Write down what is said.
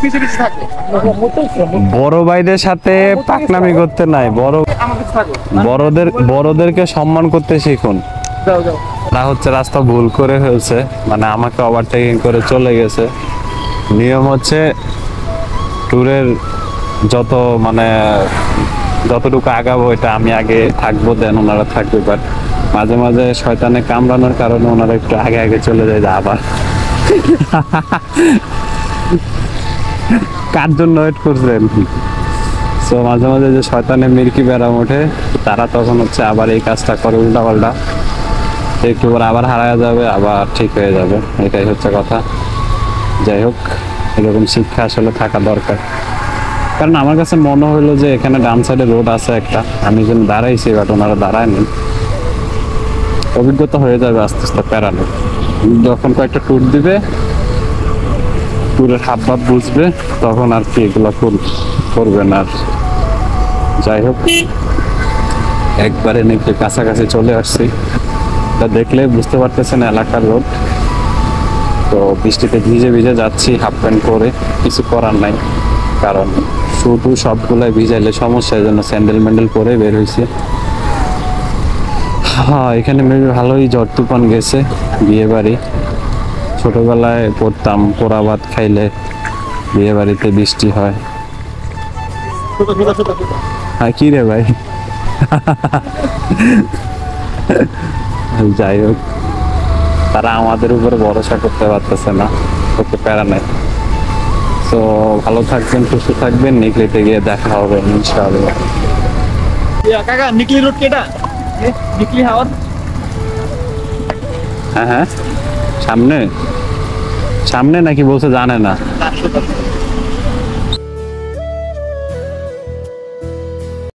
পিছে পিছে থাকে। বড় ভাইদের সাথে পাকনামি করতে নাই, বড়দেরকে সম্মান করতে শিখুন। যাও যাও। না হচ্ছে রাস্তা ভুল করে ফেলছে, মানে আমাকে ওভারটেকিং করে চলে গেছে। নিয়ম হচ্ছে ট্যুরের যত মানে যতটুকু আগাবো এটা আমি আগে থাকবো, দেন ওনারা থাকবে। বাট মাঝে মাঝে শয়তানে কামড়ানোর কারণে ওনারা একটু আগে আগে চলে যায় আবার। কার জন্য ওয়েট করছেন? সো মাঝে মাঝে যে শয়তানে মির্কি ব্যারাম ওঠে, তারা তখন হচ্ছে আবার এই কাজটা করে উল্টা পাল্টা। একটু পর আবার হারায় যাবে, আবার ঠিক হয়ে যাবে, এটাই হচ্ছে কথা। যাই হোক, এরকম শিক্ষা আসলে থাকা দরকার। কারণ আমার কাছে মনে হলো যে এখানে ডান সাইডে রোড আছে একটা, আমি যেন দাঁড়াইছি, বাট ওনারা দাঁড়ায়নি। অভিজ্ঞতা হয়ে যাবে আস্তে আস্তে প্যারানো। যখন কয়েকটা ট্যুর দিবে, ট্যুরের হাব ভাব বুঝবে, তখন আর কি এগুলো করবে না। আর যাই হোক, একবারে নাকি কাছাকাছি চলে আসছি। তা দেখলে বুঝতে পারতেছেন এলাকার রোড। তো বৃষ্টিতে ভিজে ভিজে যাচ্ছি হাফ প্যান্ট পরে, কিছু করার নাই। কারণ শুধু সবগুলাই ভিজাইলে সমস্যা, এই জন্য স্যান্ডেল ম্যান্ডেল পরে বের হয়েছে। হ্যাঁ, এখানে মেবি ভালোই ঝড় তুফান গেছে। বিয়ে বাড়ি ছোটবেলায় পড়তাম, পোড়া ভাত খাইলে বিয়ে বাড়িতে বৃষ্টি হয়। হ্যাঁ, কি রে ভাই? যাই হোক, তারা আমাদের উপরে ভরসা করতে পারতেছে না, ওকে প্যারা নেই। তো ভালো থাকবেন, সুস্থ থাকবেন। নিকলিতে গিয়ে দেখা হবে ইনশাআল্লাহ। কাকা নিকলি রোড কেটা? নিকলি হাওয়ার। হ্যাঁ হ্যাঁ, সামনে সামনে নাকি বলছে জানে না।